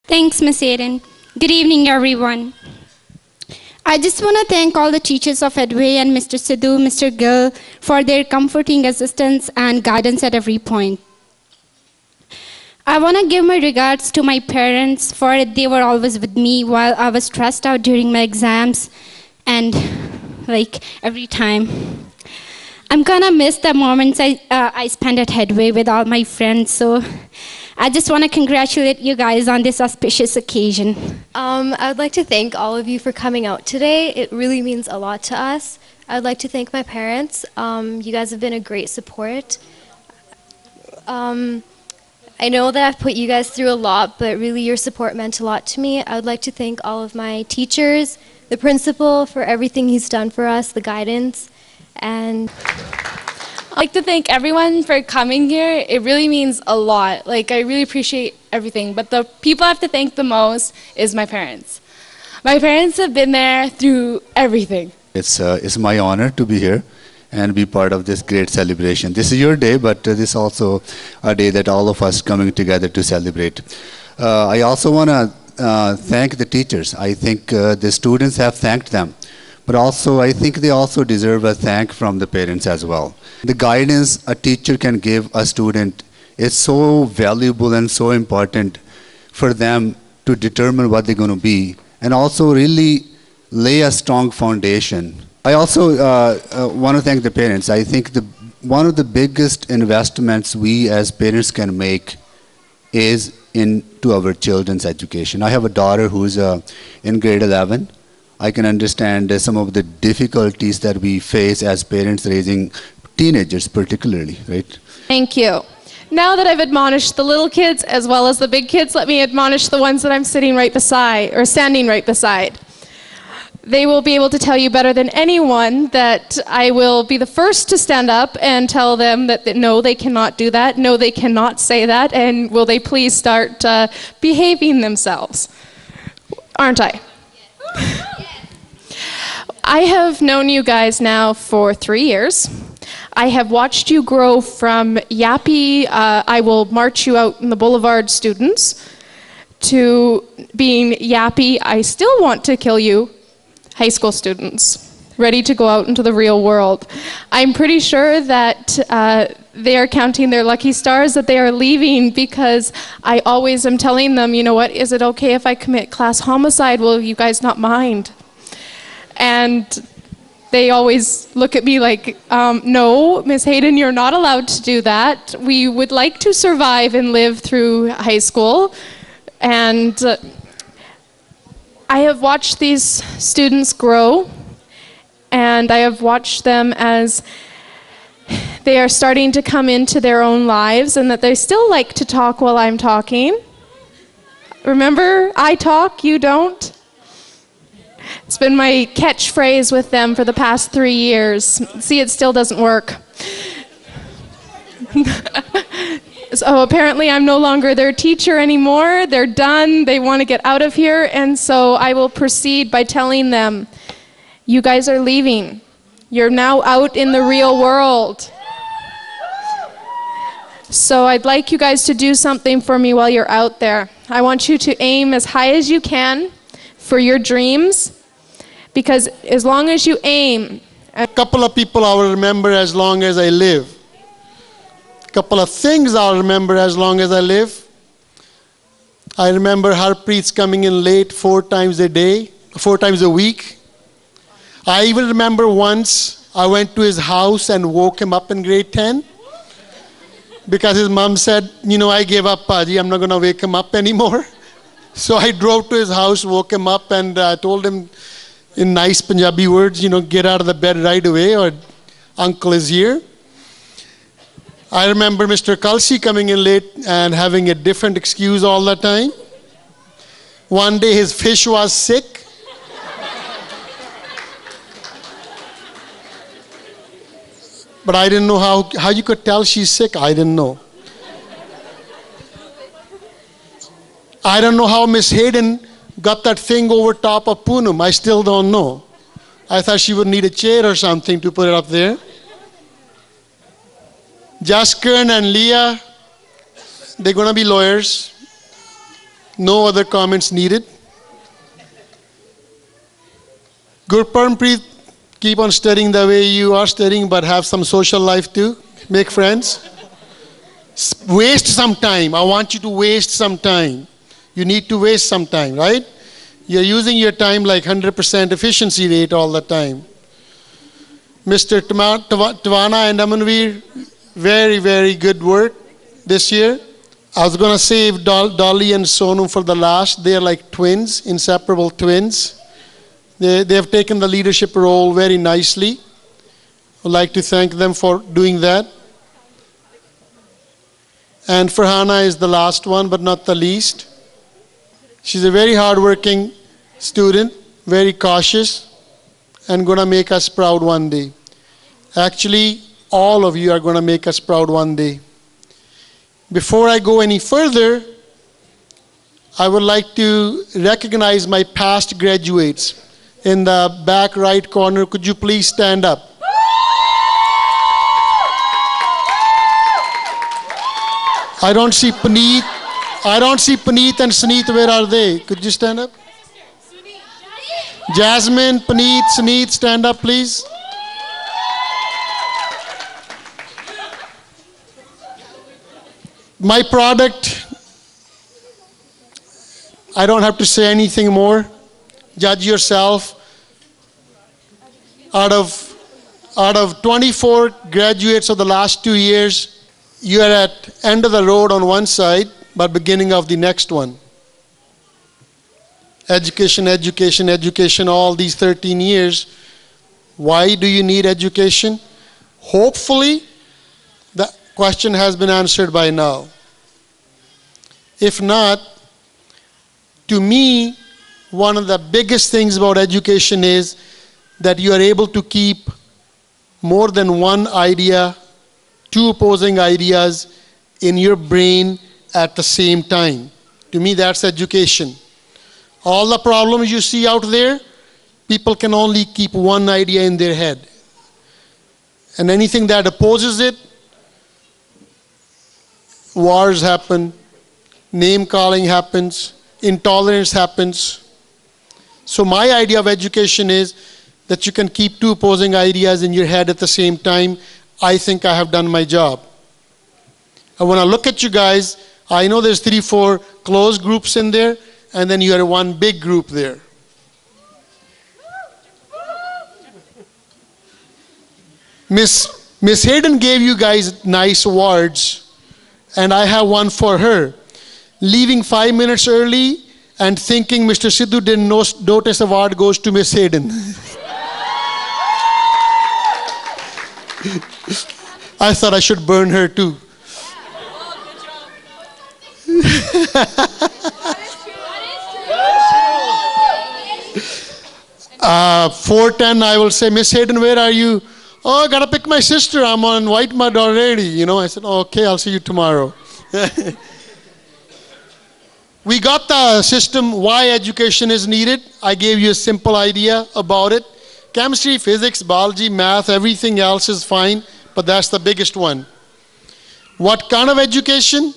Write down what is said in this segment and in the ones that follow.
Thanks, Ms. Aiden. Good evening, everyone. I just want to thank all the teachers of Headway and Mr. Sidhu, Mr. Gill for their comforting assistance and guidance at every point. I want to give my regards to my parents for they were always with me while I was stressed out during my exams and every time. I'm gonna miss the moments I spent at Headway with all my friends, so I just want to congratulate you guys on this auspicious occasion. I would like to thank all of you for coming out today. It really means a lot to us. I would like to thank my parents. You guys have been a great support. I know that I've put you guys through a lot, but really your support meant a lot to me. I would like to thank all of my teachers, the principal for everything he's done for us, the guidance, and I'd like to thank everyone for coming here. It really means a lot. I really appreciate everything, but the people I have to thank the most is my parents. My parents have been there through everything. It's my honor to be here and be part of this great celebration. This is your day, but this is also a day that all of us coming together to celebrate. I also want to thank the teachers. I think the students have thanked them, but also I think they also deserve a thank from the parents as well. The guidance a teacher can give a student is so valuable and so important for them to determine what they're going to be and also really lay a strong foundation. I also want to thank the parents. I think one of the biggest investments we as parents can make is into our children's education. I have a daughter who's in grade 11. I can understand some of the difficulties that we face as parents raising teenagers particularly, right? Thank you. Now that I've admonished the little kids as well as the big kids, let me admonish the ones that I'm sitting right beside, or standing right beside. They will be able to tell you better than anyone that I will be the first to stand up and tell them that no, they cannot do that, no, they cannot say that, and will they please start behaving themselves? Aren't I? I have known you guys now for 3 years. I have watched you grow from yappy, I will march you out in the boulevard students, to being yappy, I still want to kill you, high school students, ready to go out into the real world. I'm pretty sure that they are counting their lucky stars that they are leaving because I always am telling them, you know what, is it okay if I commit class homicide? Will you guys not mind? And they always look at me like, no, Miss Hayden, you're not allowed to do that. We would like to survive and live through high school. And I have watched these students grow, and I have watched them as they are starting to come into their own lives, and that they still like to talk while I'm talking. Remember, I talk, you don't? It's been my catchphrase with them for the past 3 years. See, it still doesn't work. So apparently I'm no longer their teacher anymore. They're done. They want to get out of here. And so I will proceed by telling them, you guys are leaving. You're now out in the real world. So I'd like you guys to do something for me while you're out there. I want you to aim as high as you can for your dreams, because as long as you aim... A couple of people I will remember as long as I live. Couple of things I'll remember as long as I live. I remember Harpreet's coming in late 4 times a week. I even remember once I went to his house and woke him up in grade 10 because his mom said, you know, I gave up, Paji, I'm not going to wake him up anymore. So I drove to his house, woke him up, and I told him in nice Punjabi words, you know, get out of the bed right away or uncle is here. I remember Mr. Kalsi coming in late and having a different excuse all the time. One day his fish was sick. But I didn't know how you could tell she's sick. I didn't know. I don't know how Miss Hayden got that thing over top of Poonam. I still don't know. I thought she would need a chair or something to put it up there. Jaskern and Leah, they're going to be lawyers. No other comments needed. Gurparnpreet, keep on studying the way you are studying, but have some social life too. Make friends. Waste some time. I want you to waste some time. You need to waste some time, right? You're using your time like 100% efficiency rate all the time. Mr. Tavana and Amanveer, very, very good work this year. I was going to save Dolly and Sonu for the last. They are like twins, inseparable twins. They have taken the leadership role very nicely. I'd like to thank them for doing that. And Farhana is the last one, but not the least. She's a very hardworking student, very cautious, and going to make us proud one day. Actually, all of you are going to make us proud one day. Before I go any further, I would like to recognize my past graduates. In the back right corner, could you please stand up? I don't see Paneet. I don't see Paneet and Sneet. Where are they? Could you stand up? Jasmine, Paneet, Sneet, stand up, please. My product, I don't have to say anything more. Judge yourself. Out of 24 graduates of the last 2 years, you are at end of the road on one side, but beginning of the next one. Education, education, education, all these 13 years. Why do you need education? Hopefully, the question has been answered by now. If not, to me, one of the biggest things about education is that you are able to keep more than one idea, two opposing ideas in your brain at the same time. To me, that's education. All the problems you see out there, people can only keep one idea in their head. And anything that opposes it, wars happen, name calling happens, intolerance happens. So my idea of education is that you can keep two opposing ideas in your head at the same time. I think I have done my job. And when I look at you guys, I know there's 3-4 closed groups in there, and then you are one big group there. Miss Hayden gave you guys nice awards, and I have one for her. Leaving 5 minutes early and thinking Mr. Sidhu didn't notice award goes to Miss Hayden. I thought I should burn her too. 4:10, I will say, Miss Hayden, where are you? Oh, I gotta pick my sister. I'm on white mud already. You know, I said, oh, okay, I'll see you tomorrow. We got the system, why education is needed. I gave you a simple idea about it. Chemistry, physics, biology, math, everything else is fine, but that's the biggest one. What kind of education?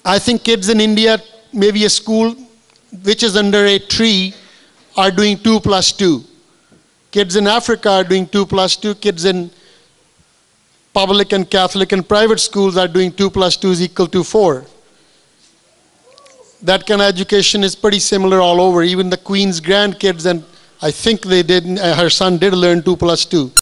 I think kids in India, maybe a school which is under a tree, are doing 2 plus 2. Kids in Africa are doing 2 plus 2. Kids in public and Catholic and private schools are doing 2 plus 2 is equal to 4. That kind of education is pretty similar all over. Even the Queen's grandkids, and I think they did, her son did learn 2 plus 2.